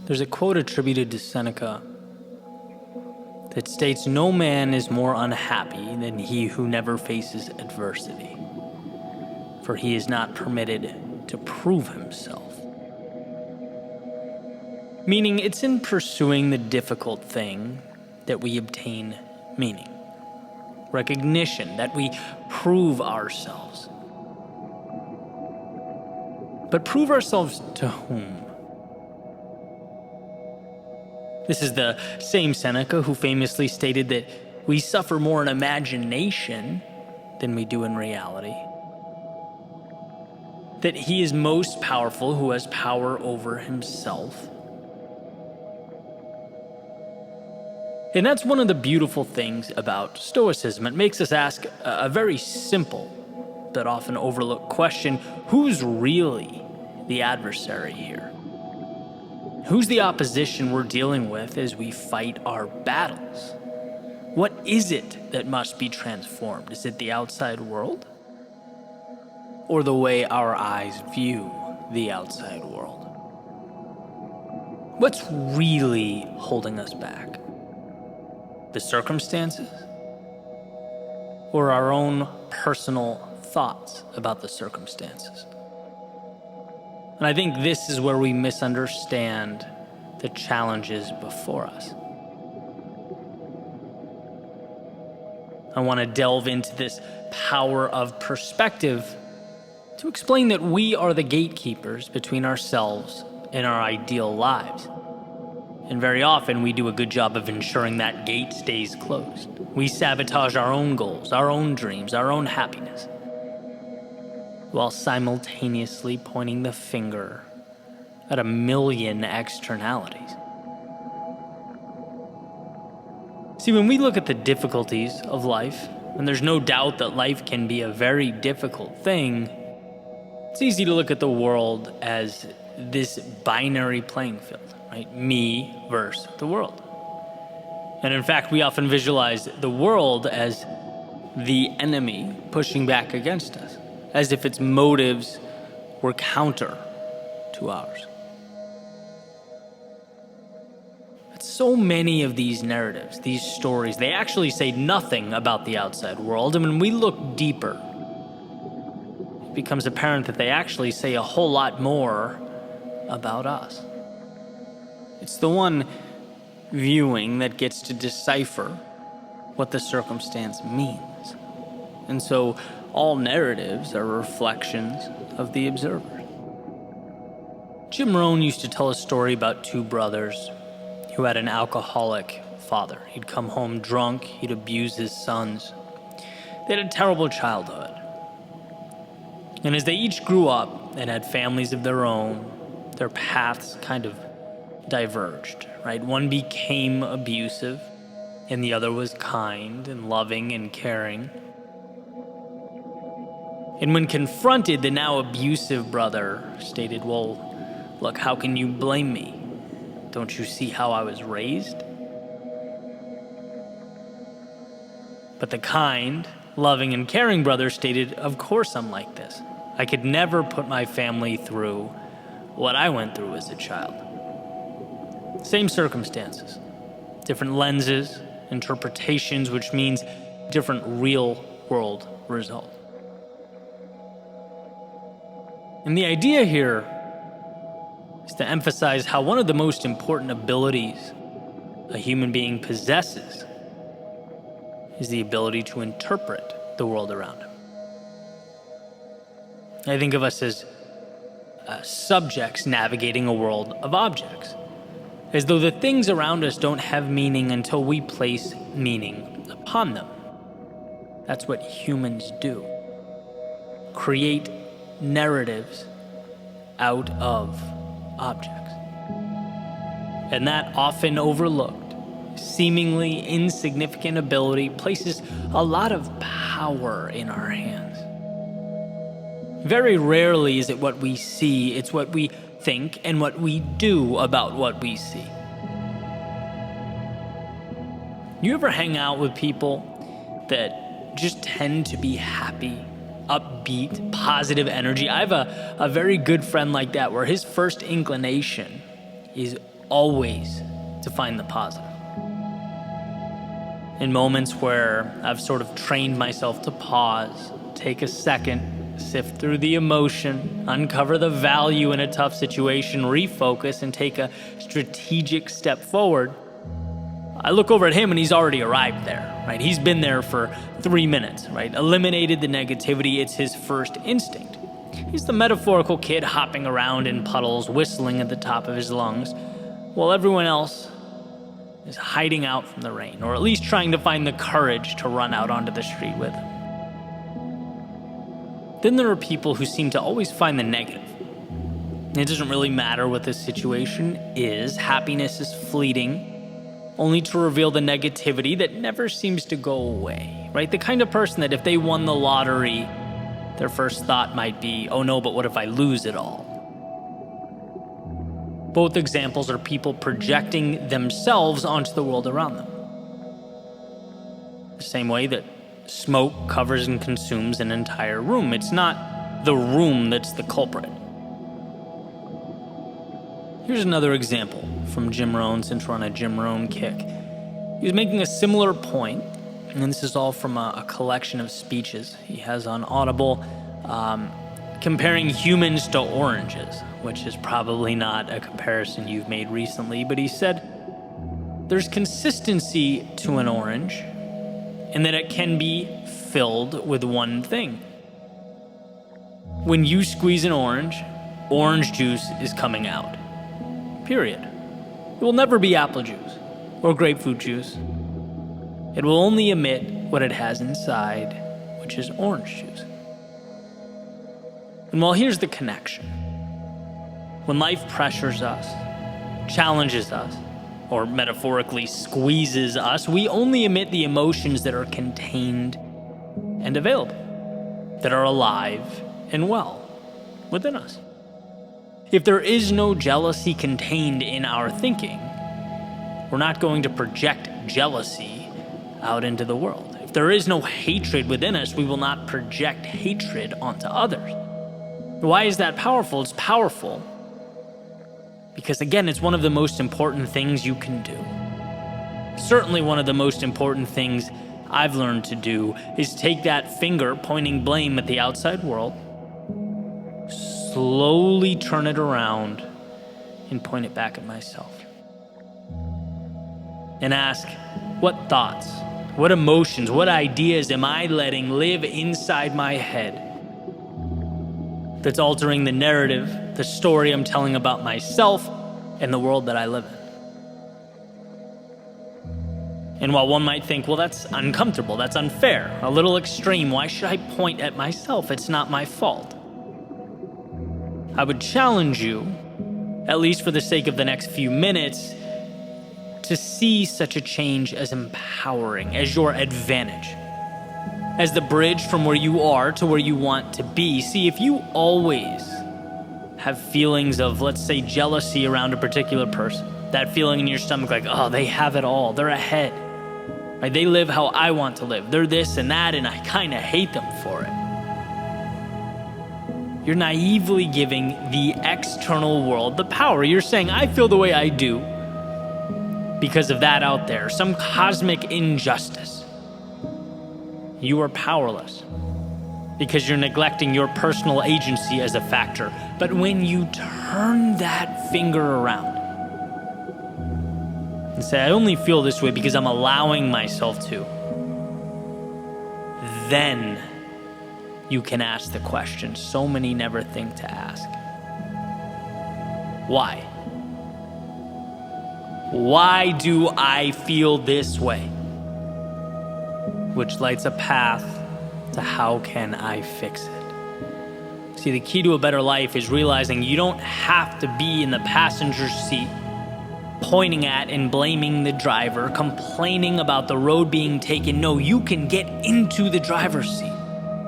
There's a quote attributed to Seneca that states, "No man is more unhappy than he who never faces adversity, for he is not permitted to prove himself." Meaning, it's in pursuing the difficult thing that we obtain meaning, recognition, that we prove ourselves. But prove ourselves to whom? This is the same Seneca who famously stated that we suffer more in imagination than we do in reality. That he is most powerful who has power over himself. And that's one of the beautiful things about Stoicism. It makes us ask a very simple but often overlooked question: who's really the adversary here? Who's the opposition we're dealing with as we fight our battles? What is it that must be transformed? Is it the outside world? Or the way our eyes view the outside world? What's really holding us back? The circumstances? Or our own personal thoughts about the circumstances? And I think this is where we misunderstand the challenges before us. I want to delve into this power of perspective to explain that we are the gatekeepers between ourselves and our ideal lives. And very often we do a good job of ensuring that gate stays closed. We sabotage our own goals, our own dreams, our own happiness, while simultaneously pointing the finger at a million externalities. See, when we look at the difficulties of life, and there's no doubt that life can be a very difficult thing, it's easy to look at the world as this binary playing field, right? Me versus the world. And in fact, we often visualize the world as the enemy pushing back against us, as if its motives were counter to ours. But so many of these narratives, these stories, they actually say nothing about the outside world. And when we look deeper, it becomes apparent that they actually say a whole lot more about us. It's the one viewing that gets to decipher what the circumstance means. And so all narratives are reflections of the observer. Jim Rohn used to tell a story about two brothers who had an alcoholic father. He'd come home drunk, he'd abuse his sons. They had a terrible childhood. And as they each grew up and had families of their own, their paths kind of diverged, right? One became abusive, and the other was kind and loving and caring. And when confronted, the now abusive brother stated, "Well, look, how can you blame me? Don't you see how I was raised?" But the kind, loving, and caring brother stated, "Of course I'm like this. I could never put my family through what I went through as a child." Same circumstances, different lenses, interpretations, which means different real-world result. And the idea here is to emphasize how one of the most important abilities a human being possesses is the ability to interpret the world around him. I think of us as subjects navigating a world of objects, as though the things around us don't have meaning until we place meaning upon them. That's what humans do. Create narratives out of objects. And that often overlooked, seemingly insignificant ability places a lot of power in our hands. Very rarely is it what we see, it's what we think and what we do about what we see. You ever hang out with people that just tend to be happy, upbeat, positive energy? I have a very good friend like that, where his first inclination is always to find the positive. In moments where I've sort of trained myself to pause, take a second, sift through the emotion, uncover the value in a tough situation, refocus, and take a strategic step forward, I look over at him and he's already arrived there, right? He's been there for 3 minutes, right? Eliminated the negativity. It's his first instinct. He's the metaphorical kid hopping around in puddles, whistling at the top of his lungs, while everyone else is hiding out from the rain, or at least trying to find the courage to run out onto the street with him. Then there are people who seem to always find the negative. It doesn't really matter what the situation is. Happiness is fleeting, only to reveal the negativity that never seems to go away, right? The kind of person that if they won the lottery, their first thought might be, oh no, but what if I lose it all? Both examples are people projecting themselves onto the world around them. The same way that smoke covers and consumes an entire room. It's not the room that's the culprit. Here's another example from Jim Rohn, since we're on a Jim Rohn kick. He was making a similar point, and this is all from a collection of speeches he has on Audible, comparing humans to oranges, which is probably not a comparison you've made recently, but he said, there's consistency to an orange in that it can be filled with one thing. When you squeeze an orange juice is coming out. Period. It will never be apple juice or grapefruit juice. It will only emit what it has inside, which is orange juice. And well, here's the connection. When life pressures us, challenges us, or metaphorically squeezes us, we only emit the emotions that are contained and available, that are alive and well within us. If there is no jealousy contained in our thinking, we're not going to project jealousy out into the world. If there is no hatred within us, we will not project hatred onto others. Why is that powerful? It's powerful because, again, it's one of the most important things you can do. Certainly one of the most important things I've learned to do is take that finger pointing blame at the outside world, slowly turn it around, and point it back at myself. And ask, what thoughts, what emotions, what ideas am I letting live inside my head that's altering the narrative, the story I'm telling about myself and the world that I live in? And while one might think, well, that's uncomfortable, that's unfair, a little extreme, why should I point at myself? It's not my fault. I would challenge you, at least for the sake of the next few minutes, to see such a change as empowering, as your advantage, as the bridge from where you are to where you want to be. See, if you always have feelings of, let's say, jealousy around a particular person, that feeling in your stomach like, oh, they have it all, they're ahead, right? They live how I want to live, they're this and that, and I kind of hate them for it. You're naively giving the external world the power. You're saying, I feel the way I do because of that out there, some cosmic injustice. You are powerless because you're neglecting your personal agency as a factor. But when you turn that finger around and say, I only feel this way because I'm allowing myself to, then you can ask the question so many never think to ask. Why? Why do I feel this way? Which lights a path to how can I fix it? See, the key to a better life is realizing you don't have to be in the passenger seat, pointing at and blaming the driver, complaining about the road being taken. No, you can get into the driver's seat.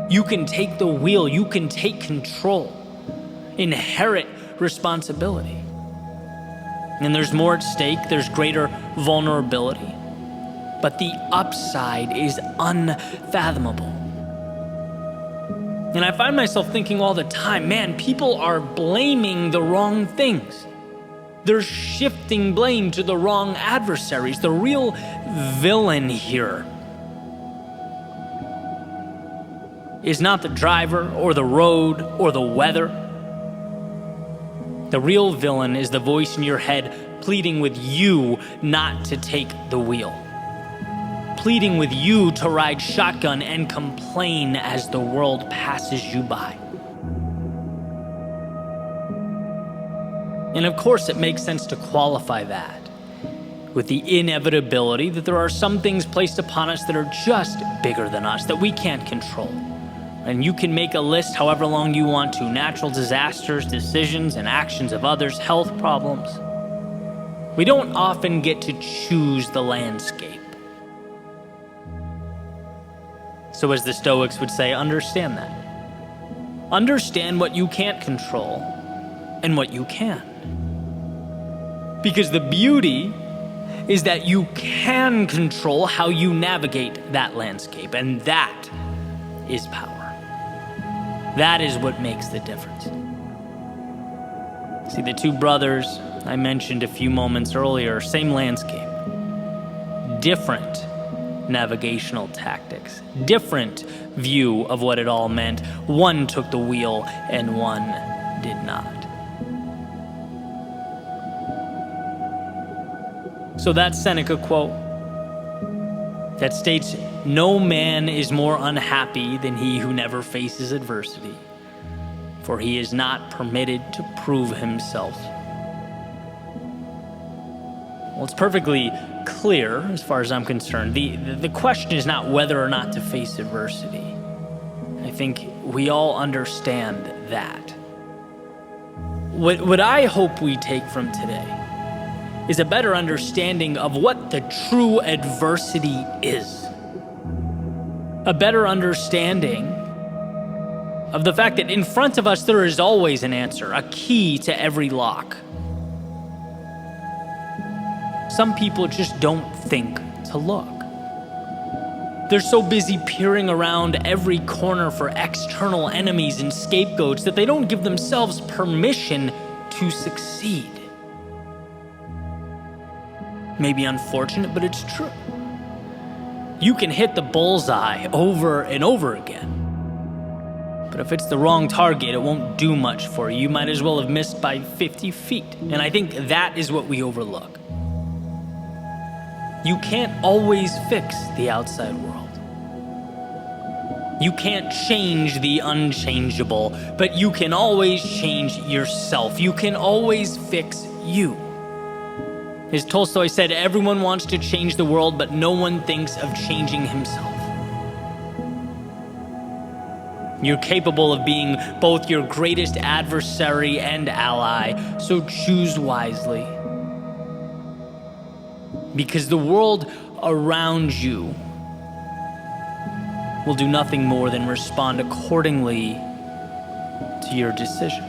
You can take the wheel. You can take control. Inherit responsibility. And there's more at stake. There's greater vulnerability. But the upside is unfathomable. And I find myself thinking all the time, man, people are blaming the wrong things. They're shifting blame to the wrong adversaries. The real villain here is not the driver or the road or the weather. The real villain is the voice in your head pleading with you not to take the wheel. Pleading with you to ride shotgun and complain as the world passes you by. And of course, it makes sense to qualify that with the inevitability that there are some things placed upon us that are just bigger than us, that we can't control. And you can make a list however long you want to: natural disasters, decisions and actions of others, health problems. We don't often get to choose the landscape. So as the Stoics would say, understand that. Understand what you can't control and what you can. Because the beauty is that you can control how you navigate that landscape, and that is power. That is what makes the difference. See, the two brothers I mentioned a few moments earlier, same landscape, different navigational tactics, different view of what it all meant. One took the wheel and one did not. So that Seneca quote that states, "No man is more unhappy than he who never faces adversity, for he is not permitted to prove himself." Well, it's perfectly clear, as far as I'm concerned. The question is not whether or not to face adversity. I think we all understand that. What I hope we take from today is a better understanding of what the true adversity is. A better understanding of the fact that in front of us there is always an answer, a key to every lock. Some people just don't think to look. They're so busy peering around every corner for external enemies and scapegoats that they don't give themselves permission to succeed. Maybe unfortunate, but it's true. You can hit the bullseye over and over again. But if it's the wrong target, it won't do much for you. You might as well have missed by 50 feet. And I think that is what we overlook. You can't always fix the outside world. You can't change the unchangeable, but you can always change yourself. You can always fix you. As Tolstoy said, everyone wants to change the world, but no one thinks of changing himself. You're capable of being both your greatest adversary and ally, so choose wisely. Because the world around you will do nothing more than respond accordingly to your decision.